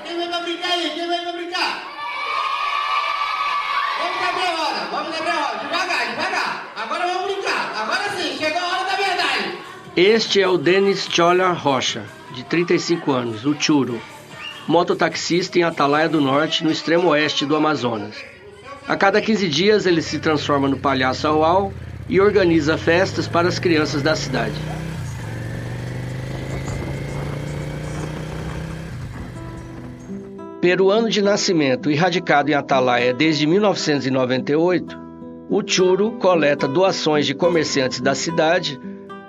Quem vem pra brincar aí? Quem vem pra brincar? Vamos abrir a hora, vamos abrir a hora. Devagar, devagar. Agora vamos brincar. Agora sim, chegou a hora da verdade. Este é o Denis Choller Rocha, de 35 anos, o Churo, mototaxista em Atalaia do Norte, no extremo oeste do Amazonas. A cada 15 dias ele se transforma no palhaço Auau e organiza festas para as crianças da cidade. Peruano de nascimento e radicado em Atalaia desde 1998, o Churo coleta doações de comerciantes da cidade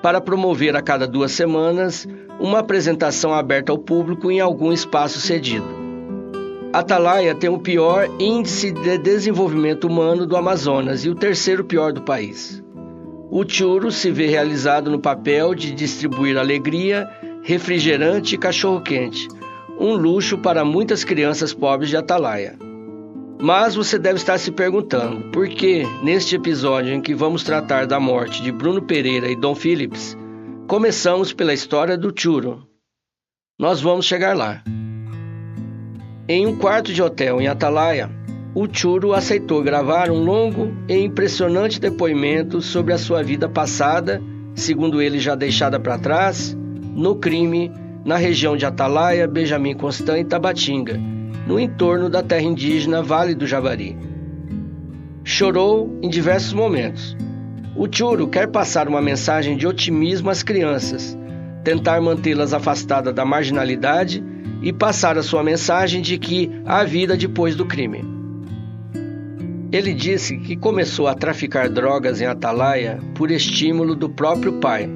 para promover a cada 2 semanas uma apresentação aberta ao público em algum espaço cedido. Atalaia tem o pior índice de desenvolvimento humano do Amazonas e o 3º pior do país. O Churo se vê realizado no papel de distribuir alegria, refrigerante e cachorro-quente, um luxo para muitas crianças pobres de Atalaia. Mas você deve estar se perguntando por que, neste episódio em que vamos tratar da morte de Bruno Pereira e Dom Phillips, começamos pela história do Churo. Nós vamos chegar lá. Em um quarto de hotel em Atalaia, o Churo aceitou gravar um longo e impressionante depoimento sobre a sua vida passada, segundo ele já deixada para trás, no crime, na região de Atalaia, Benjamin Constant e Tabatinga, no entorno da terra indígena Vale do Javari. Chorou em diversos momentos. O Churo quer passar uma mensagem de otimismo às crianças, tentar mantê-las afastadas da marginalidade e passar a sua mensagem de que há vida depois do crime. Ele disse que começou a traficar drogas em Atalaia por estímulo do próprio pai.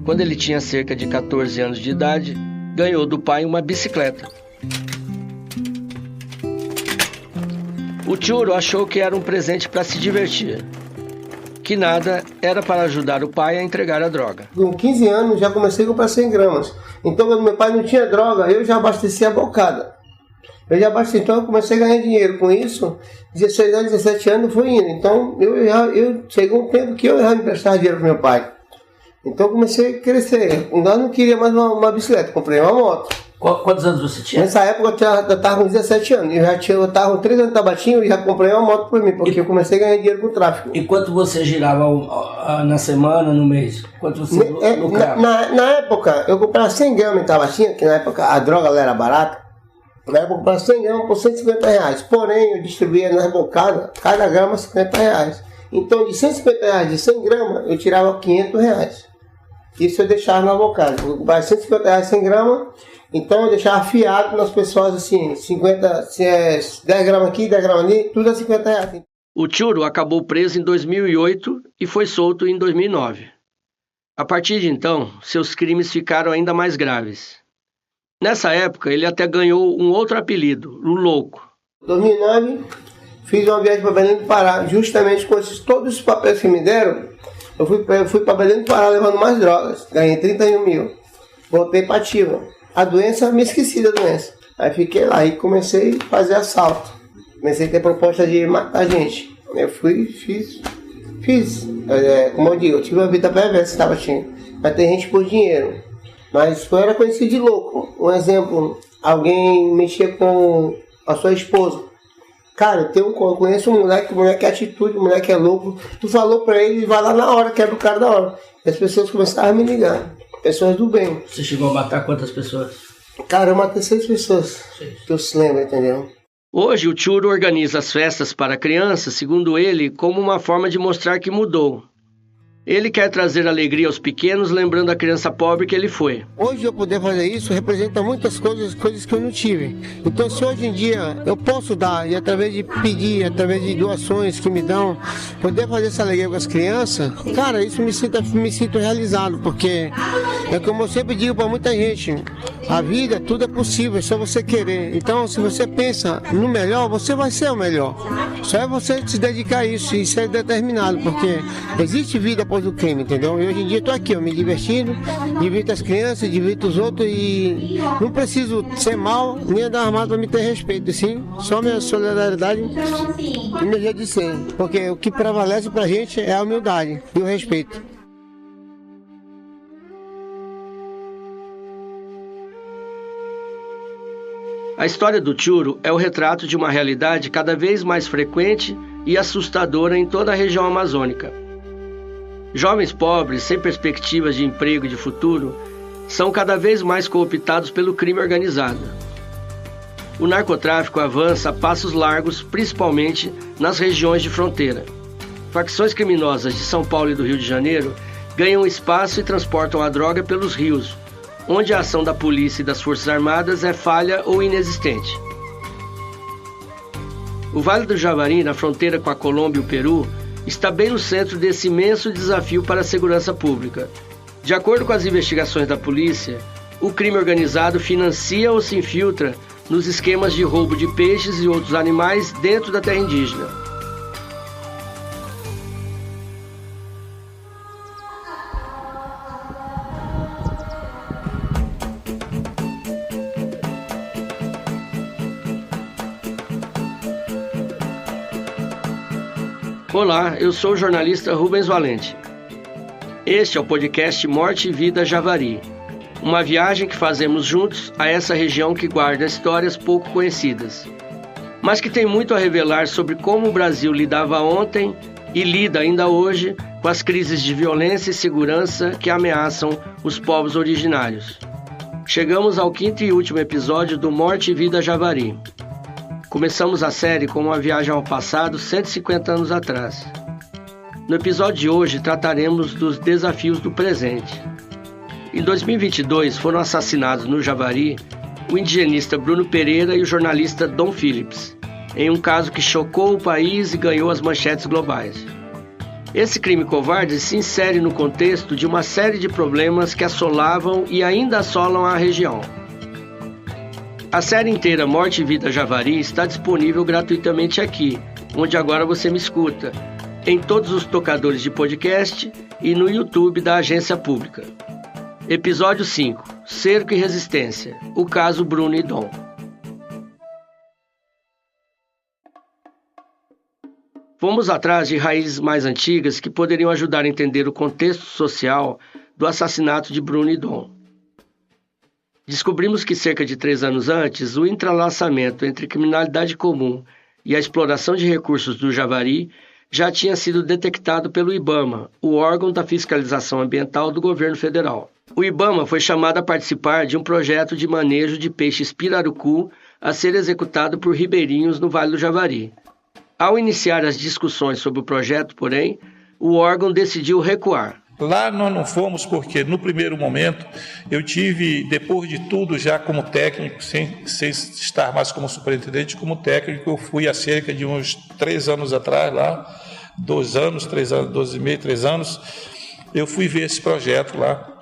Quando ele tinha cerca de 14 anos de idade, ganhou do pai uma bicicleta. O Churo achou que era um presente para se divertir, que nada era para ajudar o pai a entregar a droga. Com 15 anos já comecei a comprar 100 gramas. Então quando meu pai não tinha droga, eu já abastecia a bocada. Então eu comecei a ganhar dinheiro com isso. 16 anos, 17 anos fui indo. Então eu chegou um tempo que eu ia emprestar dinheiro para meu pai. Então eu comecei a crescer. Eu não queria mais uma bicicleta, comprei uma moto. Quantos anos você tinha? Nessa época eu estava com 17 anos. Eu estava com 3 anos de Tabatinho e já comprei uma moto para mim, porque eu comecei a ganhar dinheiro com o tráfico. E quanto você girava na semana, no mês? Quanto você lucrava? Na época, eu comprava 100 gramas em Tabatinho, que na época a droga ela era barata. Na época eu comprava 100 gramas por R$150. Porém, eu distribuía nas bocadas, cada grama R$50. Então, de R$150 de 100 gramas, eu tirava R$500. Isso eu deixava na bocada. Eu comprava R$150 100 gramas. Então eu deixava afiado nas pessoas assim, 10 gramas aqui, 10 gramas ali, tudo a R$50. O Churo acabou preso em 2008 e foi solto em 2009. A partir de então, seus crimes ficaram ainda mais graves. Nessa época, ele até ganhou um outro apelido, o Louco. Em 2009, fiz uma viagem para Belém do Pará, justamente com todos os papéis que me deram. Eu fui para Belém do Pará levando mais drogas, ganhei 31 mil, voltei para ativa. A doença, me esqueci da doença. Aí fiquei lá e comecei a fazer assalto. Comecei a ter proposta de matar gente. Eu fiz. Como eu digo, eu tive uma vida perversa, estava tinha. Mas tem gente por dinheiro. Mas eu era conhecido de louco. Um exemplo, alguém mexia com a sua esposa. Cara, eu conheço um moleque, o moleque é atitude, o moleque é louco. Tu falou pra ele, vai lá na hora, quebra o cara da hora. E as pessoas começaram a me ligar. Pessoas do bem. Você chegou a matar quantas pessoas? Cara, eu matei 6 pessoas. 6. Que eu se lembro, entendeu? Hoje o Churo organiza as festas para crianças, segundo ele, como uma forma de mostrar que mudou. Ele quer trazer alegria aos pequenos, lembrando a criança pobre que ele foi. Hoje eu poder fazer isso representa muitas coisas que eu não tive. Então se hoje em dia eu posso dar, e através de pedir, através de doações que me dão, poder fazer essa alegria com as crianças, cara, isso me sinto realizado, porque é como eu sempre digo para muita gente, a vida, tudo é possível, é só você querer. Então se você pensa no melhor, você vai ser o melhor. Só é você se dedicar a isso e ser determinado, porque existe vida após do crime, entendeu? E hoje em dia eu tô aqui, me divertindo, divirto as crianças, divirto os outros e não preciso ser mal, nem andar armado para me ter respeito, sim, só minha solidariedade e meu jeito de ser, porque o que prevalece pra gente é a humildade e o respeito. A história do Tchuro é o retrato de uma realidade cada vez mais frequente e assustadora em toda a região amazônica. Jovens pobres, sem perspectivas de emprego e de futuro, são cada vez mais cooptados pelo crime organizado. O narcotráfico avança a passos largos, principalmente nas regiões de fronteira. Facções criminosas de São Paulo e do Rio de Janeiro ganham espaço e transportam a droga pelos rios, onde a ação da polícia e das Forças Armadas é falha ou inexistente. O Vale do Javari, na fronteira com a Colômbia e o Peru, está bem no centro desse imenso desafio para a segurança pública. De acordo com as investigações da polícia, o crime organizado financia ou se infiltra nos esquemas de roubo de peixes e outros animais dentro da terra indígena. Olá, eu sou o jornalista Rubens Valente. Este é o podcast Morte e Vida Javari, uma viagem que fazemos juntos a essa região que guarda histórias pouco conhecidas, mas que tem muito a revelar sobre como o Brasil lidava ontem e lida ainda hoje com as crises de violência e segurança que ameaçam os povos originários. Chegamos ao 5º e último episódio do Morte e Vida Javari. Começamos a série com uma viagem ao passado 150 anos atrás. No episódio de hoje trataremos dos desafios do presente. Em 2022 foram assassinados no Javari o indigenista Bruno Pereira e o jornalista Dom Phillips, em um caso que chocou o país e ganhou as manchetes globais. Esse crime covarde se insere no contexto de uma série de problemas que assolavam e ainda assolam a região. A série inteira Morte e Vida Javari está disponível gratuitamente aqui, onde agora você me escuta, em todos os tocadores de podcast e no YouTube da Agência Pública. Episódio 5, Cerco e Resistência, o caso Bruno e Dom. Fomos atrás de raízes mais antigas que poderiam ajudar a entender o contexto social do assassinato de Bruno e Dom. Descobrimos que cerca de 3 anos antes, o entrelaçamento entre criminalidade comum e a exploração de recursos do Javari já tinha sido detectado pelo IBAMA, o órgão da fiscalização ambiental do governo federal. O IBAMA foi chamado a participar de um projeto de manejo de peixes pirarucu a ser executado por ribeirinhos no Vale do Javari. Ao iniciar as discussões sobre o projeto, porém, o órgão decidiu recuar. Lá nós não fomos porque, no primeiro momento, eu tive, depois de tudo, já como técnico, sem estar mais como superintendente, como técnico, eu fui há cerca de uns 3 anos atrás, lá, 2 anos, 3 anos, 2 e meio, 3 anos, eu fui ver esse projeto lá.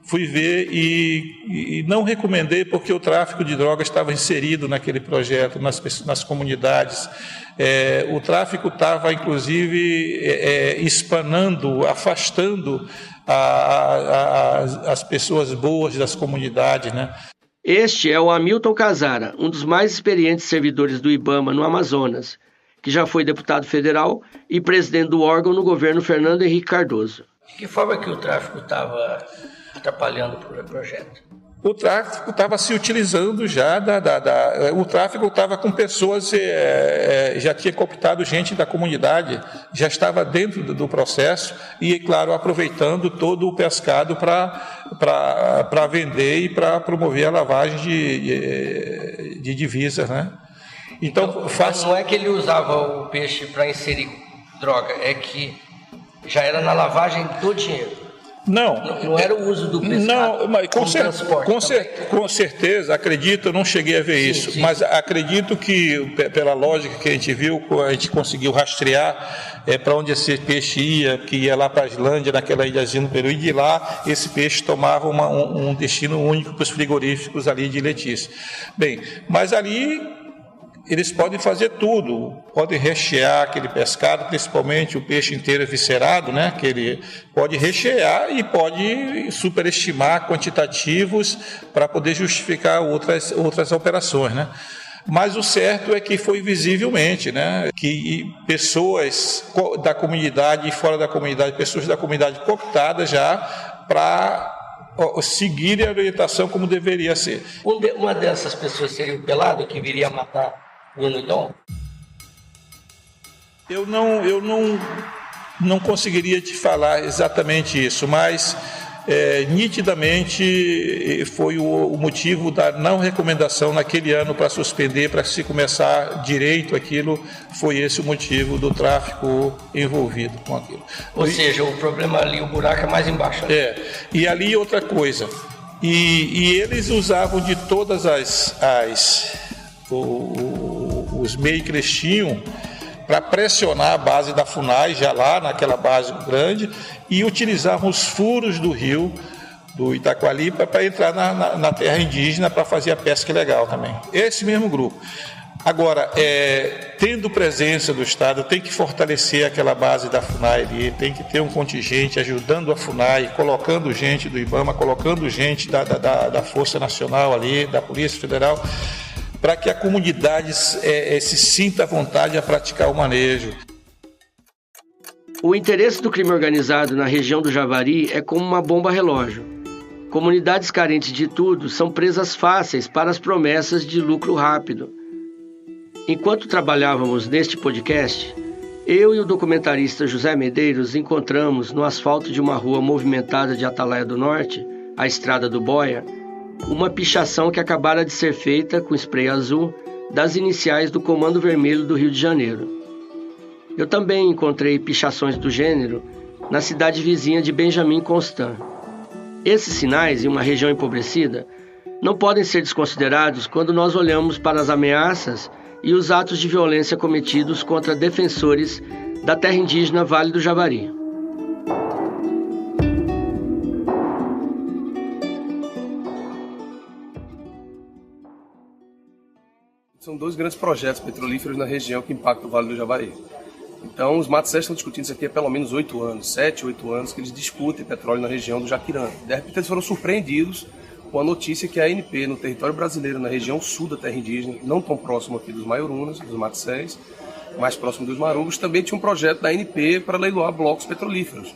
Fui ver e não recomendei porque o tráfico de drogas estava inserido naquele projeto, nas comunidades. O tráfico estava, inclusive, espanando, afastando as pessoas boas das comunidades, né? Este é o Hamilton Casara, um dos mais experientes servidores do IBAMA no Amazonas, que já foi deputado federal e presidente do órgão no governo Fernando Henrique Cardoso. De que forma que o tráfico estava atrapalhando o projeto? O tráfico estava se utilizando já, o tráfico estava com pessoas, já tinha cooptado gente da comunidade, já estava dentro do processo e, claro, aproveitando todo o pescado para vender e para promover a lavagem de divisas, né? Então, não é que ele usava o peixe para inserir droga, é que já era na lavagem do dinheiro. Não era o uso do pescado. Não, mas com certeza, acredito, eu não cheguei a ver isso, mas acredito que, pela lógica que a gente viu, a gente conseguiu rastrear para onde esse peixe ia, que ia lá para a Islândia, naquela ilhazinha no Peru, e de lá esse peixe tomava um destino único para os frigoríficos ali de Letícia. Bem, mas ali eles podem fazer tudo, podem rechear aquele pescado, principalmente o peixe inteiro viscerado, né? Que ele pode rechear e pode superestimar quantitativos para poder justificar outras operações, né? Mas o certo é que foi visivelmente, né, que pessoas da comunidade e fora da comunidade, pessoas da comunidade cooptadas já para seguirem a orientação como deveria ser. Uma dessas pessoas seria o Pelado, que viria a matar Bruno e Dom? Eu não conseguiria te falar exatamente isso, mas nitidamente foi o motivo da não recomendação naquele ano para suspender, para se começar direito aquilo, foi esse o motivo do tráfico envolvido com aquilo. Ou seja, o problema ali, o buraco é mais embaixo. Né? E ali outra coisa, e eles usavam de todas os meios que eles tinham para pressionar a base da FUNAI, já lá naquela base grande, e utilizavam os furos do rio, do Itacoali, para entrar na terra indígena para fazer a pesca ilegal também. Esse mesmo grupo. Agora, tendo presença do Estado, tem que fortalecer aquela base da FUNAI ali, tem que ter um contingente ajudando a FUNAI, colocando gente do IBAMA, colocando gente da Força Nacional ali, da Polícia Federal, para que a comunidade se sinta à vontade a praticar o manejo. O interesse do crime organizado na região do Javari é como uma bomba relógio. Comunidades carentes de tudo são presas fáceis para as promessas de lucro rápido. Enquanto trabalhávamos neste podcast, eu e o documentarista José Medeiros encontramos no asfalto de uma rua movimentada de Atalaia do Norte, a Estrada do Boia, uma pichação que acabara de ser feita com spray azul das iniciais do Comando Vermelho do Rio de Janeiro. Eu também encontrei pichações do gênero na cidade vizinha de Benjamin Constant. Esses sinais, em uma região empobrecida, não podem ser desconsiderados quando nós olhamos para as ameaças e os atos de violência cometidos contra defensores da terra indígena Vale do Javari. São dois grandes projetos petrolíferos na região que impactam o Vale do Javari. Então, os Mato Serra estão discutindo isso aqui há pelo menos 8 anos, 7, 8 anos, que eles discutem petróleo na região do Jaquirã. De repente, eles foram surpreendidos com a notícia que a ANP, no território brasileiro, na região sul da terra indígena, não tão próximo aqui dos Maiurunas, dos Mato Serra, mais próximo dos Marubos, também tinha um projeto da ANP para leiloar blocos petrolíferos.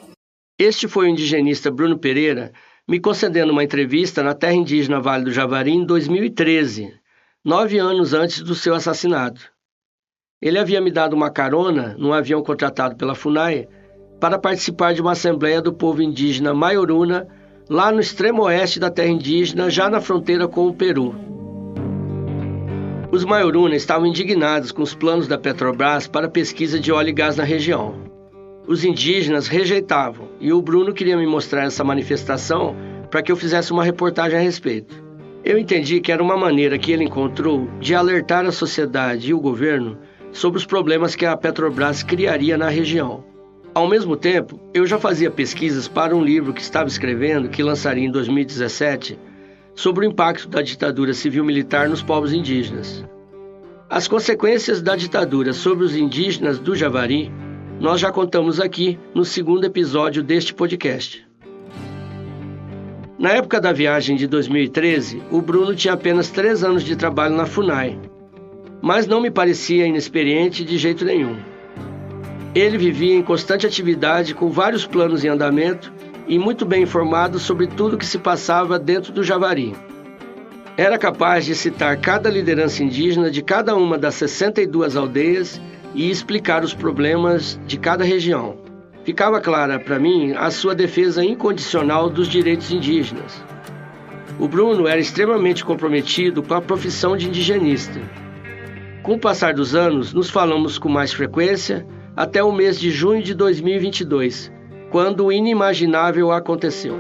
Este foi o indigenista Bruno Pereira me concedendo uma entrevista na terra indígena Vale do Javari em 2013, 9 anos antes do seu assassinato. Ele havia me dado uma carona num avião contratado pela FUNAI para participar de uma assembleia do povo indígena Maioruna, lá no extremo oeste da terra indígena, já na fronteira com o Peru. Os Maioruna estavam indignados com os planos da Petrobras para pesquisa de óleo e gás na região. Os indígenas rejeitavam, e o Bruno queria me mostrar essa manifestação para que eu fizesse uma reportagem a respeito. Eu entendi que era uma maneira que ele encontrou de alertar a sociedade e o governo sobre os problemas que a Petrobras criaria na região. Ao mesmo tempo, eu já fazia pesquisas para um livro que estava escrevendo, que lançaria em 2017, sobre o impacto da ditadura civil-militar nos povos indígenas. As consequências da ditadura sobre os indígenas do Javari, nós já contamos aqui no segundo episódio deste podcast. Na época da viagem de 2013, o Bruno tinha apenas 3 anos de trabalho na FUNAI, mas não me parecia inexperiente de jeito nenhum. Ele vivia em constante atividade, com vários planos em andamento e muito bem informado sobre tudo o que se passava dentro do Javari. Era capaz de citar cada liderança indígena de cada uma das 62 aldeias e explicar os problemas de cada região. Ficava clara para mim a sua defesa incondicional dos direitos indígenas. O Bruno era extremamente comprometido com a profissão de indigenista. Com o passar dos anos, nos falamos com mais frequência até o mês de junho de 2022, quando o inimaginável aconteceu.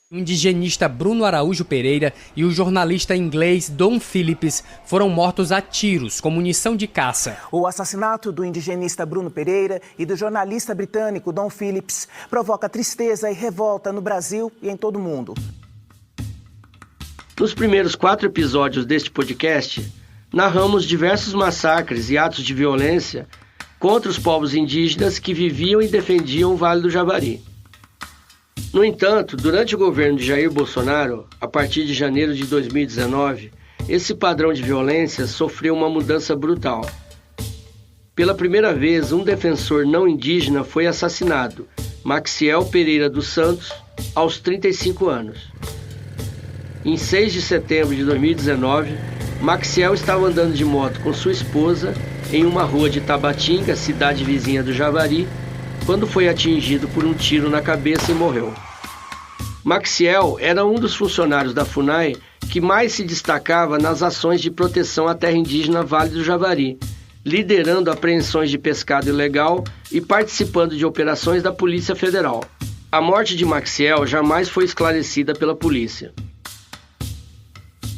O indigenista Bruno Araújo Pereira e o jornalista inglês Dom Phillips foram mortos a tiros com munição de caça. O assassinato do indigenista Bruno Pereira e do jornalista britânico Dom Phillips provoca tristeza e revolta no Brasil e em todo o mundo. Nos primeiros 4 episódios deste podcast, narramos diversos massacres e atos de violência contra os povos indígenas que viviam e defendiam o Vale do Javari. No entanto, durante o governo de Jair Bolsonaro, a partir de janeiro de 2019, esse padrão de violência sofreu uma mudança brutal. pela primeira vez um defensor não indígena foi assassinado, Maxiel Pereira dos Santos, aos 35 anos. Em 6 de setembro de 2019, Maxiel estava andando de moto com sua esposa em uma rua de Tabatinga, cidade vizinha do Javari, quando foi atingido por um tiro na cabeça e morreu. Maxiel era um dos funcionários da FUNAI que mais se destacava nas ações de proteção à terra indígena Vale do Javari, liderando apreensões de pescado ilegal e participando de operações da Polícia Federal. A morte de Maxiel jamais foi esclarecida pela polícia.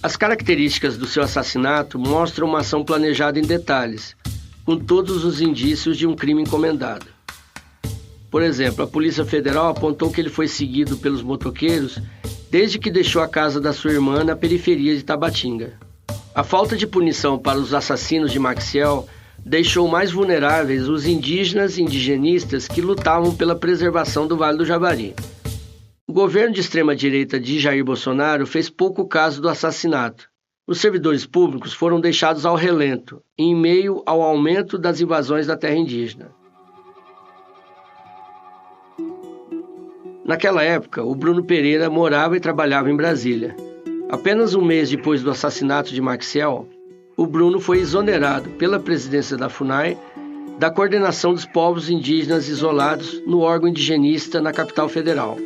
As características do seu assassinato mostram uma ação planejada em detalhes, com todos os indícios de um crime encomendado. Por exemplo, a Polícia Federal apontou que ele foi seguido pelos motoqueiros desde que deixou a casa da sua irmã na periferia de Tabatinga. A falta de punição para os assassinos de Maxiel deixou mais vulneráveis os indígenas e indigenistas que lutavam pela preservação do Vale do Javari. O governo de extrema-direita de Jair Bolsonaro fez pouco caso do assassinato. Os servidores públicos foram deixados ao relento, em meio ao aumento das invasões da terra indígena. Naquela época, o Bruno Pereira morava e trabalhava em Brasília. Apenas um mês depois do assassinato de Maxiel, o Bruno foi exonerado pela presidência da FUNAI da coordenação dos povos indígenas isolados no órgão indigenista na capital federal.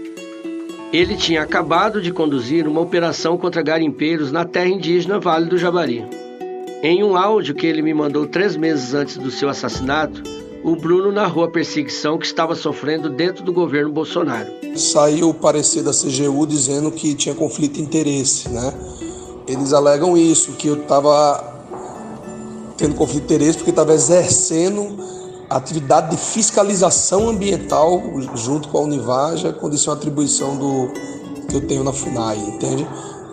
Ele tinha acabado de conduzir uma operação contra garimpeiros na terra indígena Vale do Javari. Em um áudio que ele me mandou 3 meses antes do seu assassinato, o Bruno narrou a perseguição que estava sofrendo dentro do governo Bolsonaro. Saiu o parecer da CGU dizendo que tinha conflito de interesse, né? Eles alegam isso, que eu estava tendo conflito de interesse porque estava exercendo atividade de fiscalização ambiental junto com a Univaja, quando isso é uma atribuição que eu tenho na FUNAI, entende?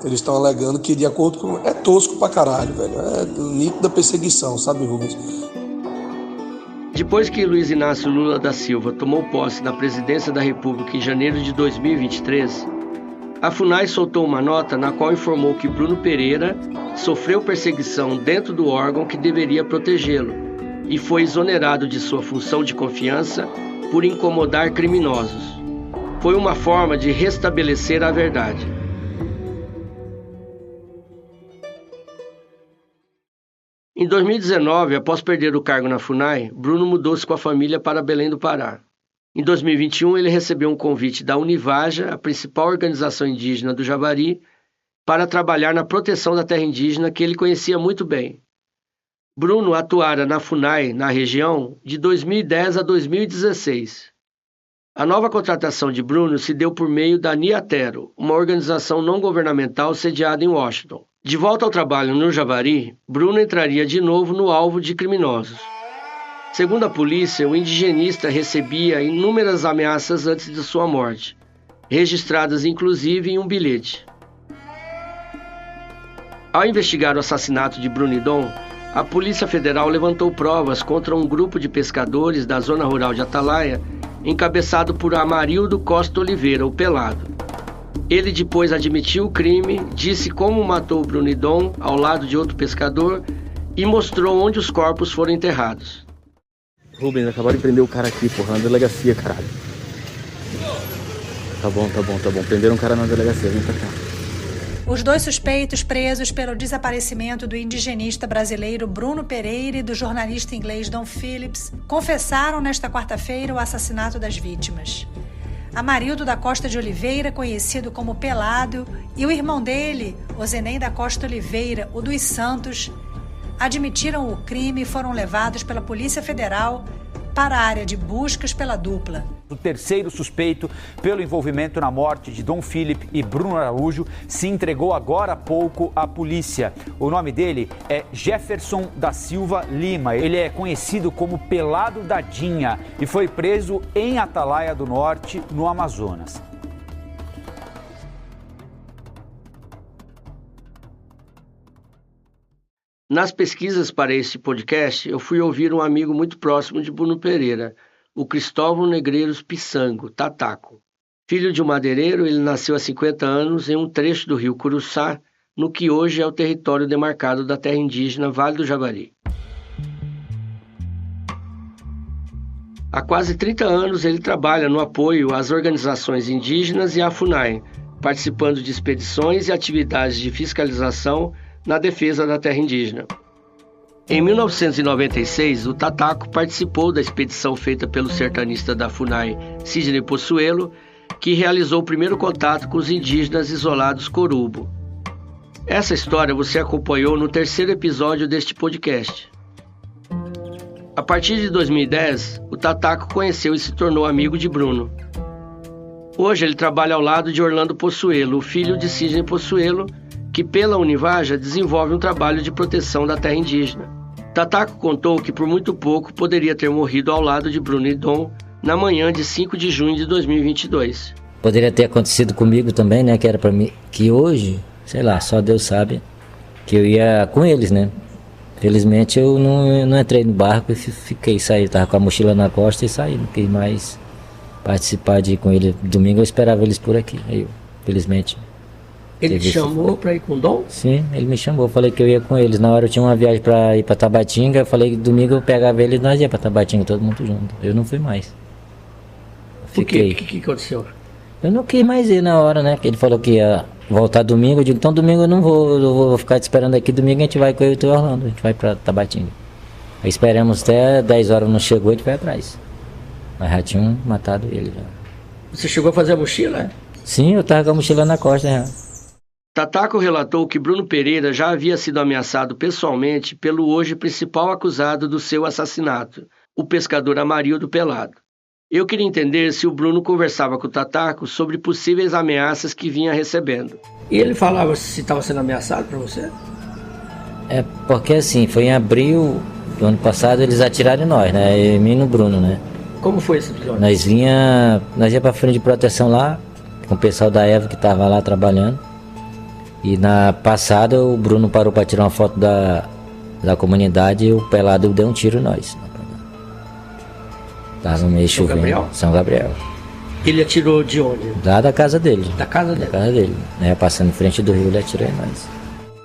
Eles estão alegando que de acordo com... É tosco pra caralho, velho. É nítida perseguição, sabe, Rubens? Depois que Luiz Inácio Lula da Silva tomou posse na presidência da República em janeiro de 2023, a FUNAI soltou uma nota na qual informou que Bruno Pereira sofreu perseguição dentro do órgão que deveria protegê-lo e foi exonerado de sua função de confiança por incomodar criminosos. Foi uma forma de restabelecer a verdade. Em 2019, após perder o cargo na FUNAI, Bruno mudou-se com a família para Belém do Pará. Em 2021, ele recebeu um convite da Univaja, a principal organização indígena do Javari, para trabalhar na proteção da terra indígena que ele conhecia muito bem. Bruno atuara na FUNAI, na região, de 2010 a 2016. A nova contratação de Bruno se deu por meio da Niatero, uma organização não governamental sediada em Washington. De volta ao trabalho no Javari, Bruno entraria de novo no alvo de criminosos. Segundo a polícia, o indigenista recebia inúmeras ameaças antes de sua morte, registradas inclusive em um bilhete. Ao investigar o assassinato de Bruno Idom, a Polícia Federal levantou provas contra um grupo de pescadores da zona rural de Atalaia, encabeçado por Amarildo Costa Oliveira, o Pelado. Ele depois admitiu o crime, disse como matou Bruno Idom ao lado de outro pescador e mostrou onde os corpos foram enterrados. Rubens, acabaram de prender o cara aqui, porra, na delegacia, caralho. Tá bom. Prenderam um cara na delegacia, vem pra cá. Os 2 suspeitos presos pelo desaparecimento do indigenista brasileiro Bruno Pereira e do jornalista inglês Don Phillips confessaram nesta quarta-feira o assassinato das vítimas. Amarildo da Costa de Oliveira, conhecido como Pelado, e o irmão dele, Ozenei da Costa Oliveira, o dos Santos, admitiram o crime e foram levados pela Polícia Federal para a área de buscas pela dupla. O terceiro suspeito pelo envolvimento na morte de Dom Philip e Bruno Araújo se entregou agora há pouco à polícia. O nome dele é Jefferson da Silva Lima. Ele é conhecido como Pelado da Dinha e foi preso em Atalaia do Norte, no Amazonas. Nas pesquisas para este podcast, eu fui ouvir um amigo muito próximo de Bruno Pereira, o Cristóvão Negreiros Pissango, Tataco. Filho de um madeireiro, ele nasceu há 50 anos em um trecho do rio Curuçá, no que hoje é o território demarcado da terra indígena Vale do Javari. Há quase 30 anos ele trabalha no apoio às organizações indígenas e à FUNAI, participando de expedições e atividades de fiscalização na defesa da terra indígena. Em 1996, o Tataco participou da expedição feita pelo sertanista da FUNAI, Sidney Possuelo, que realizou o primeiro contato com os indígenas isolados Corubo. Essa história você acompanhou no 3º episódio deste podcast. A partir de 2010, o Tataco conheceu e se tornou amigo de Bruno. Hoje ele trabalha ao lado de Orlando Possuelo, o filho de Sidney Possuelo, que pela Univaja desenvolve um trabalho de proteção da terra indígena. Tataco contou que por muito pouco poderia ter morrido ao lado de Bruno e Dom na manhã de 5 de junho de 2022. Poderia ter acontecido comigo também, né, que era para mim, que hoje, sei lá, só Deus sabe, que eu ia com eles, né. Felizmente eu não entrei no barco e saí, tava com a mochila na costa e saí, não quis mais participar de ir com ele. Domingo eu esperava eles por aqui, aí eu, felizmente... Ele te chamou para ir com o Dom? Sim, ele me chamou, falei que eu ia com eles. Na hora eu tinha uma viagem para ir para Tabatinga, eu falei que domingo eu pegava ele e nós ia para Tabatinga, todo mundo junto. Eu não fui mais. Fiquei. Por que aconteceu? Eu não quis mais ir na hora, né? Porque ele falou que ia voltar domingo, eu digo, então domingo eu não vou, eu vou ficar te esperando aqui, domingo a gente vai com eu e o Orlando, a gente vai para Tabatinga. Aí esperamos até 10 horas, não chegou, a gente foi atrás. Mas já tinham matado ele já. Você chegou a fazer a mochila? Sim, eu tava com a mochila na costa já. Tataco relatou que Bruno Pereira já havia sido ameaçado pessoalmente pelo hoje principal acusado do seu assassinato, o pescador Amarildo Pelado. Eu queria entender se o Bruno conversava com o Tataco sobre possíveis ameaças que vinha recebendo. E ele falava se estava sendo ameaçado para você? É porque assim, foi em abril do ano passado, eles atiraram em nós, né? Em mim e no Bruno, né? Como foi esse episódio? Nós ia pra frente de proteção lá, com o pessoal da Eva que tava lá trabalhando. E na passada o Bruno parou para tirar uma foto da comunidade e o Pelado deu um tiro em nós. Tava meio chovendo. Gabriel? São Gabriel. Ele atirou de onde? Lá da casa dele. Da casa dele? Da casa dele. Né? Passando em frente do rio, ele atirou em nós.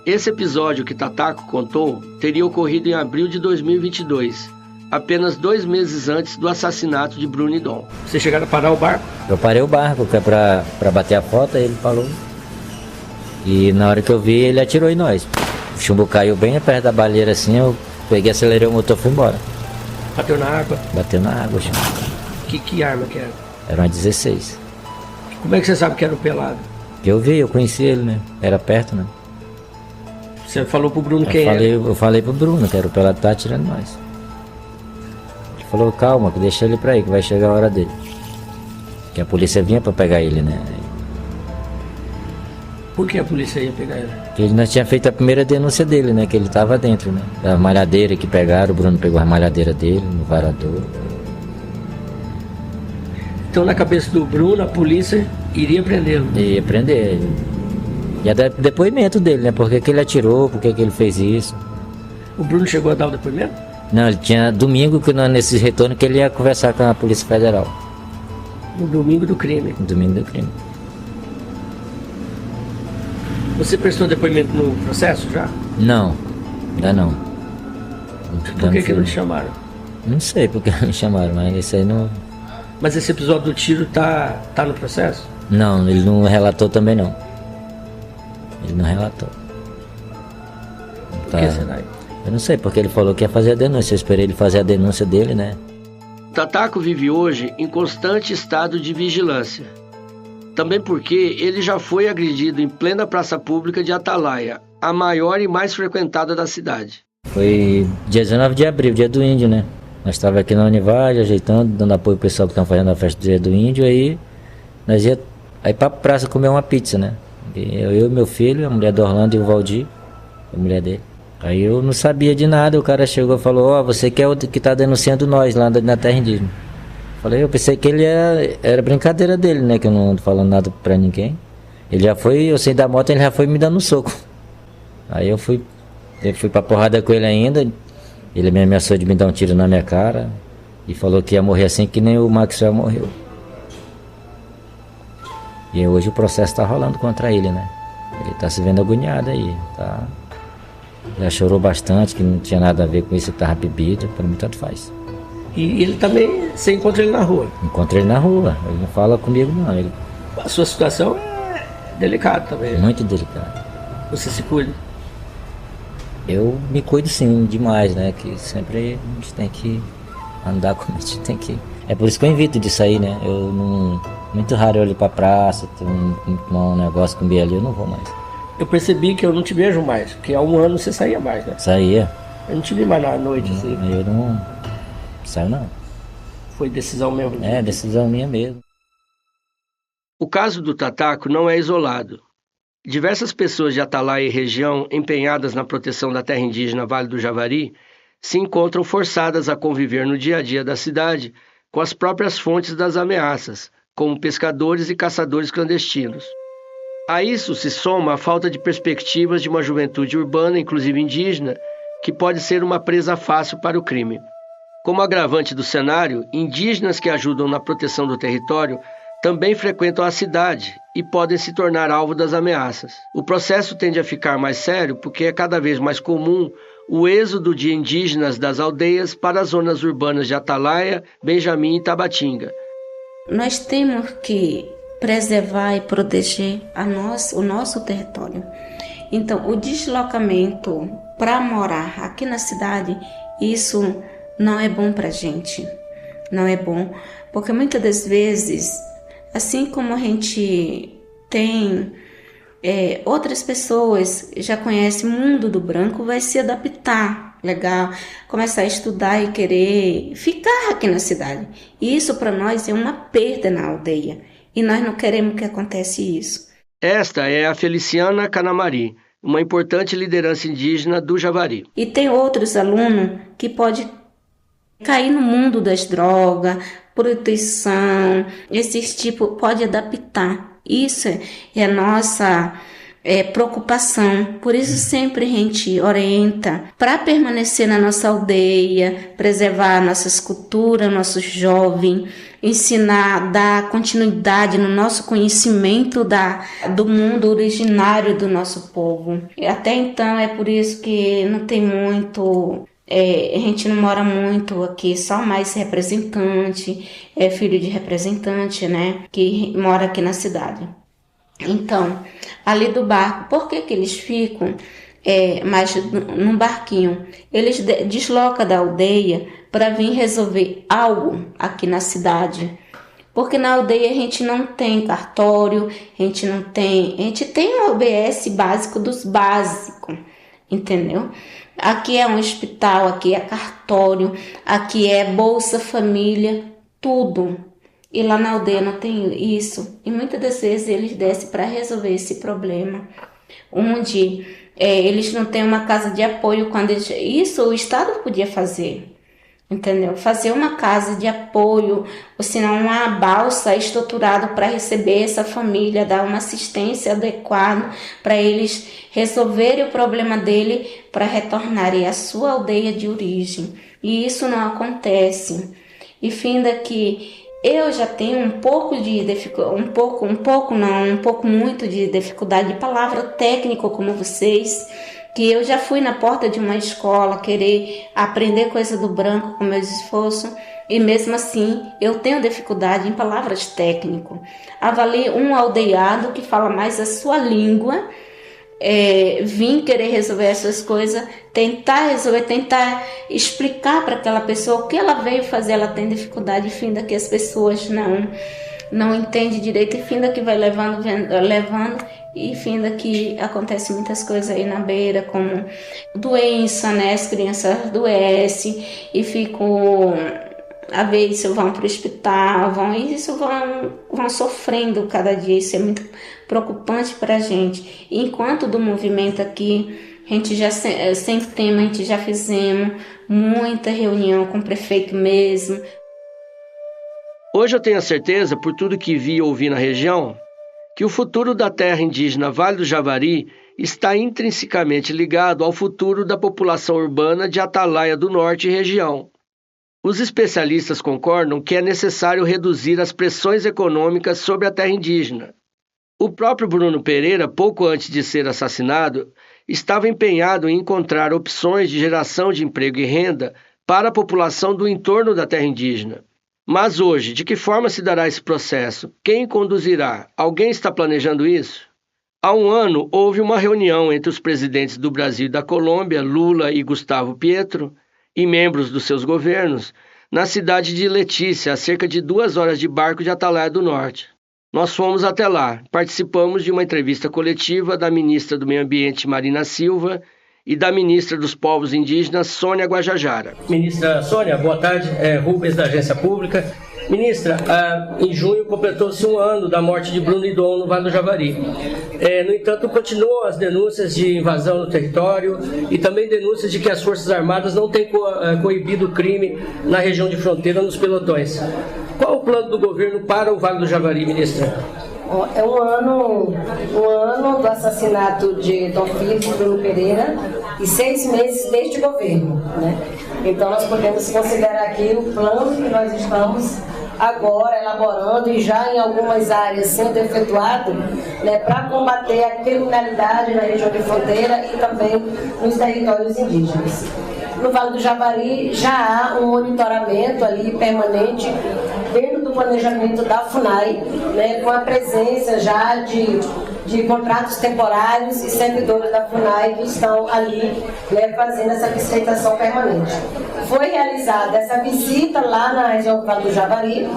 Esse episódio que Tataco contou teria ocorrido em abril de 2022, apenas 2 meses antes do assassinato de Bruno e Dom. Vocês chegaram a parar o barco? Eu parei o barco, que é pra bater a foto, aí ele falou. E na hora que eu vi, ele atirou em nós. O chumbo caiu bem perto da baleira assim, eu peguei, acelerei o motor e fui embora. Bateu na água? Bateu na água, chumbo. Que arma que era? Era uma 16. Como é que você sabe que era o Pelado? Eu vi, eu conheci ele, né? Era perto, né? Você falou pro Bruno quem era? Eu falei pro Bruno que era o Pelado que tá atirando em nós. Ele falou, calma, que deixa ele pra aí, que vai chegar a hora dele. Que a polícia vinha pra pegar ele, né? Por que a polícia ia pegar ele? Porque ele não tinha feito a primeira denúncia dele, né? Que ele tava dentro, né? Da malhadeira que pegaram, o Bruno pegou a malhadeira dele, no varador. Então na cabeça do Bruno, a polícia iria prendê-lo? Ia prender ele. Ia dar depoimento dele, né? Por que ele atirou, por que ele fez isso. O Bruno chegou a dar o depoimento? Não, ele tinha domingo, nesse retorno, que ele ia conversar com a Polícia Federal. No domingo do crime? No domingo do crime. Você prestou depoimento no processo já? Não, ainda não. Por que não te chamaram? Não sei por que não me chamaram, mas isso aí não... Mas esse episódio do tiro tá no processo? Não, ele não relatou também não. Ele não relatou. Por que será? Eu não sei, porque ele falou que ia fazer a denúncia. Eu esperei ele fazer a denúncia dele, né? Tataco vive hoje em constante estado de vigilância. Também porque ele já foi agredido em plena praça pública de Atalaia, a maior e mais frequentada da cidade. Foi dia 19 de abril, dia do índio, né? Nós estávamos aqui na Univaja, ajeitando, dando apoio ao pessoal que estão fazendo a festa do dia do índio, aí nós ia aí pra praça comer uma pizza, né? Eu, meu filho, a mulher do Orlando e o Valdir, a mulher dele. Aí eu não sabia de nada, o cara chegou e falou, ó, você que é o que tá denunciando nós lá na terra indígena. Falei, eu pensei que ele era brincadeira dele, né? Que eu não ando falando nada pra ninguém. Ele já foi, eu saí da moto, ele já foi me dando um soco. Aí eu fui pra porrada com ele ainda. Ele me ameaçou de me dar um tiro na minha cara. E falou que ia morrer assim que nem o Maxwell morreu. E hoje o processo tá rolando contra ele, né? Ele tá se vendo agoniado aí, tá? Já chorou bastante, que não tinha nada a ver com isso, que tava bebido. Pra mim tanto faz. E ele também, você encontra ele na rua? Encontra ele na rua, ele não fala comigo não. A sua situação é delicada também. Muito delicada. Você se cuida? Eu me cuido sim, demais, né? Que sempre a gente tem que andar como a gente tem que... É por isso que eu evito de sair, né? Eu não... Muito raro eu ir pra praça, tomar um negócio comer ali, eu não vou mais. Eu percebi que eu não te vejo mais, porque há um ano você saía mais, né? Saía. Eu não te vi mais na noite, não, assim. Eu não saio não. Foi decisão mesmo? É, decisão minha mesmo. O caso do Tataco não é isolado. Diversas pessoas de Atalaia e região empenhadas na proteção da terra indígena Vale do Javari se encontram forçadas a conviver no dia a dia da cidade com as próprias fontes das ameaças, como pescadores e caçadores clandestinos. A isso se soma a falta de perspectivas de uma juventude urbana, inclusive indígena, que pode ser uma presa fácil para o crime. Como agravante do cenário, indígenas que ajudam na proteção do território também frequentam a cidade e podem se tornar alvo das ameaças. O processo tende a ficar mais sério porque é cada vez mais comum o êxodo de indígenas das aldeias para as zonas urbanas de Atalaia, Benjamim e Tabatinga. Nós temos que preservar e proteger o nosso território. Então, o deslocamento para morar aqui na cidade, isso não é bom para a gente. Não é bom, porque muitas das vezes, assim como a gente tem outras pessoas já conhecem o mundo do branco, vai se adaptar, legal, começar a estudar e querer ficar aqui na cidade. Isso para nós é uma perda na aldeia e nós não queremos que aconteça isso. Esta é a Feliciana Canamari, uma importante liderança indígena do Javari. E tem outros alunos que podem cair no mundo das drogas, prostituição, esses tipos, pode adaptar. Isso é a nossa preocupação. Por isso sempre a gente orienta para permanecer na nossa aldeia, preservar nossas culturas, nossos jovens, ensinar, dar continuidade no nosso conhecimento do mundo originário do nosso povo. E até então é por isso que não tem muito... a gente não mora muito aqui, só mais representante, filho de representante, né, que mora aqui na cidade. Então, ali do barco, por que eles ficam mais num barquinho? Eles deslocam da aldeia para vir resolver algo aqui na cidade. Porque na aldeia a gente não tem cartório, a gente tem um OBS básico dos básicos, entendeu? Aqui é um hospital, aqui é cartório, aqui é Bolsa Família, tudo. E lá na aldeia não tem isso. E muitas das vezes eles descem para resolver esse problema. Onde eles não têm uma casa de apoio. Isso o Estado podia fazer. Entendeu? Fazer uma casa de apoio, ou senão uma balsa estruturada para receber essa família, dar uma assistência adequada para eles resolverem o problema dele para retornarem à sua aldeia de origem. E isso não acontece. E finda que eu já tenho um pouco muito de dificuldade de palavra técnica como vocês, que eu já fui na porta de uma escola querer aprender coisa do branco com meus esforços e mesmo assim eu tenho dificuldade em palavras técnicas. Avalie um aldeado que fala mais a sua língua, vim querer resolver essas coisas, tentar explicar para aquela pessoa o que ela veio fazer, ela tem dificuldade, finda que as pessoas não entendem direito e finda que vai levando e finda que acontece muitas coisas aí na beira, como doença, né? As crianças adoecem e ficam, às vezes vão para o hospital, vão sofrendo cada dia. Isso é muito preocupante para a gente. Enquanto do movimento aqui, a gente já sempre tem, a gente já fizemos muita reunião com o prefeito mesmo. Hoje eu tenho a certeza, por tudo que vi e ouvi na região, que o futuro da terra indígena Vale do Javari está intrinsecamente ligado ao futuro da população urbana de Atalaia do Norte e região. Os especialistas concordam que é necessário reduzir as pressões econômicas sobre a terra indígena. O próprio Bruno Pereira, pouco antes de ser assassinado, estava empenhado em encontrar opções de geração de emprego e renda para a população do entorno da terra indígena. Mas hoje, de que forma se dará esse processo? Quem conduzirá? Alguém está planejando isso? Há um ano, houve uma reunião entre os presidentes do Brasil e da Colômbia, Lula e Gustavo Petro, e membros dos seus governos, na cidade de Letícia, a cerca de 2 horas de barco de Atalaia do Norte. Nós fomos até lá, participamos de uma entrevista coletiva da ministra do Meio Ambiente, Marina Silva, e da ministra dos Povos Indígenas, Sônia Guajajara. Ministra Sônia, boa tarde. Rubens, da Agência Pública. Ministra, em junho completou-se 1 ano da morte de Bruno e Dom no Vale do Javari. No entanto, continuam as denúncias de invasão no território e também denúncias de que as Forças Armadas não têm coibido o crime na região de fronteira nos pelotões. Qual o plano do governo para o Vale do Javari, ministra? É um ano do assassinato de Dom Filipe Bruno Pereira e 6 meses desde o governo, né? Então nós podemos considerar aqui o plano que nós estamos agora elaborando e já em algumas áreas sendo efetuado, né, para combater a criminalidade na região de fronteira e também nos territórios indígenas. No Vale do Javari já há um monitoramento ali permanente dentro do planejamento da FUNAI, né, com a presença já de contratos temporários e servidores da FUNAI que estão ali, né, fazendo essa fiscalização permanente. Foi realizada essa visita lá na região do Vale do Javari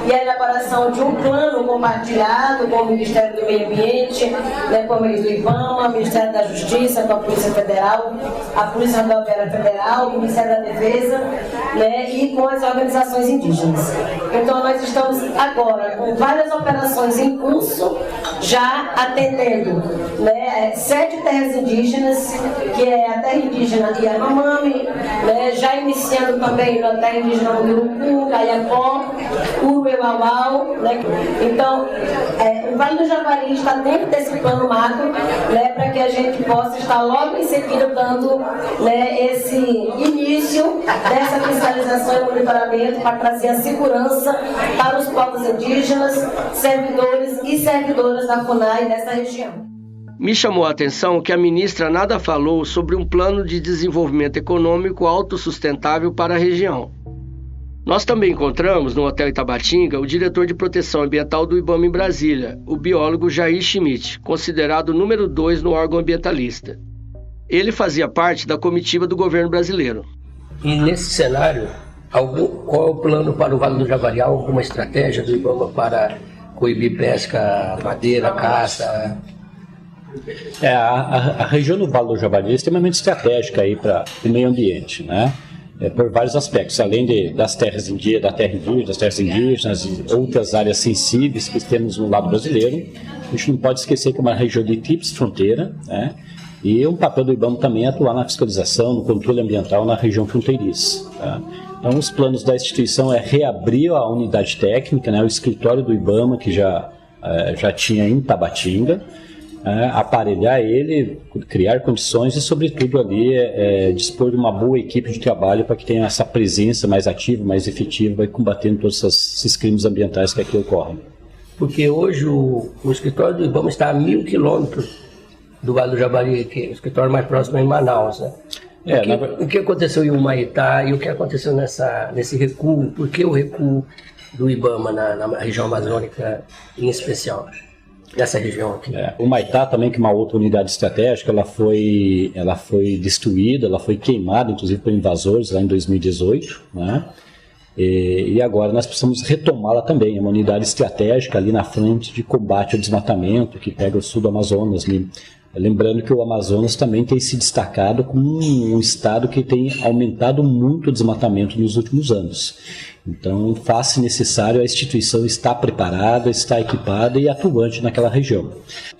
e a elaboração de um plano compartilhado com o Ministério do Meio Ambiente, né, com o Ministério do IBAMA, o Ministério da Justiça, com a Polícia Federal, a Polícia Rodoviária Federal, o Ministério da Defesa, né, e com as organizações indígenas. Então nós estamos agora com várias operações em curso, já atendendo, né, 7 terras indígenas, que é a terra indígena Yanomami, né, já iniciando também na terra indígena Urucu, Caiapó, Urueuauau, né. Então, o Vale do Javari está dentro desse plano macro, né, para que a gente possa estar logo em seguida dando, né, esse início dessa fiscalização e monitoramento para trazer a segurança para os povos indígenas, servidores e servidoras da FUNAI nessa região. Me chamou a atenção que a ministra nada falou sobre um plano de desenvolvimento econômico autossustentável para a região. Nós também encontramos no Hotel Itabatinga o diretor de proteção ambiental do IBAMA em Brasília, o biólogo Jair Schmidt, considerado o número 2 no órgão ambientalista. Ele fazia parte da comitiva do governo brasileiro. E nesse cenário, qual é o plano para o Vale do Javari? Há alguma estratégia do IBAMA para coibir pesca, madeira, caça? A região do Vale do Javari é extremamente estratégica para o meio ambiente, né? Por vários aspectos, além das terras indígenas, das terras indígenas e outras áreas sensíveis que temos no lado brasileiro. A gente não pode esquecer que é uma região de tríplice fronteira, né? E o papel do IBAMA também é atuar na fiscalização, no controle ambiental na região fronteiriça, tá? Então, os planos da instituição é reabrir a unidade técnica, né, o escritório do IBAMA, que já tinha em Tabatinga, aparelhar ele, criar condições e, sobretudo, ali dispor de uma boa equipe de trabalho para que tenha essa presença mais ativa, mais efetiva e combatendo todos esses crimes ambientais que aqui ocorrem. Porque hoje o escritório do IBAMA está a 1.000 quilômetros do Vale do Javari, que é o escritório mais próximo é em Manaus, né? O que aconteceu em Humaitá e o que aconteceu nesse recuo? Por que o recuo do IBAMA na região amazônica em especial? Nessa região aqui. Humaitá também, que é uma outra unidade estratégica, ela foi destruída, ela foi queimada, inclusive por invasores lá em 2018, né? E agora nós precisamos retomá-la também, é uma unidade estratégica ali na frente de combate ao desmatamento, que pega o sul do Amazonas. Lembrando que o Amazonas também tem se destacado como um estado que tem aumentado muito o desmatamento nos últimos anos. Então, faz-se necessário a instituição estar preparada, estar equipada e atuante naquela região.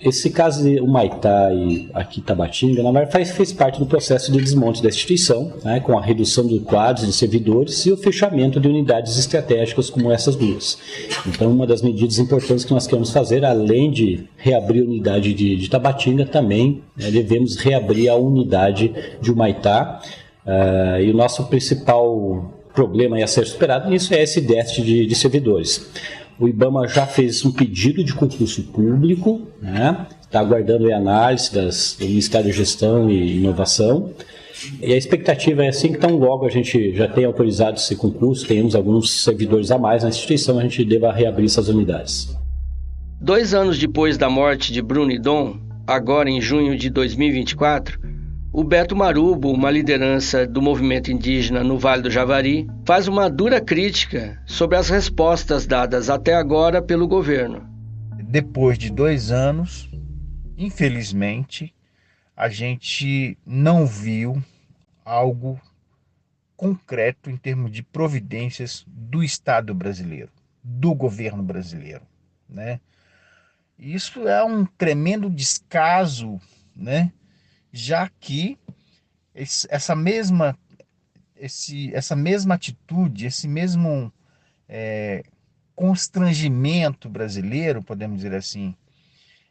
Esse caso de Humaitá e aqui Tabatinga, na verdade, fez parte do processo de desmonte da instituição, né, com a redução de quadros de servidores e o fechamento de unidades estratégicas como essas duas. Então, uma das medidas importantes que nós queremos fazer, além de reabrir a unidade de Tabatinga, também devemos reabrir a unidade de Humaitá. E o nosso principal problema a ser superado nisso é esse déficit de servidores. O IBAMA já fez um pedido de concurso público, né? Está aguardando a análise do Ministério da Gestão e Inovação, E a expectativa é assim que tão logo a gente já tenha autorizado esse concurso, tenhamos alguns servidores a mais na instituição, a gente deva reabrir essas unidades. 2 anos depois da morte de Bruno e Dom, agora em junho de 2024, o Beto Marubo, uma liderança do movimento indígena no Vale do Javari, faz uma dura crítica sobre as respostas dadas até agora pelo governo. Depois de 2 anos, infelizmente, a gente não viu algo concreto em termos de providências do Estado brasileiro, do governo brasileiro, né? Isso é um tremendo descaso, né? Já que essa mesma atitude, esse mesmo constrangimento brasileiro, podemos dizer assim,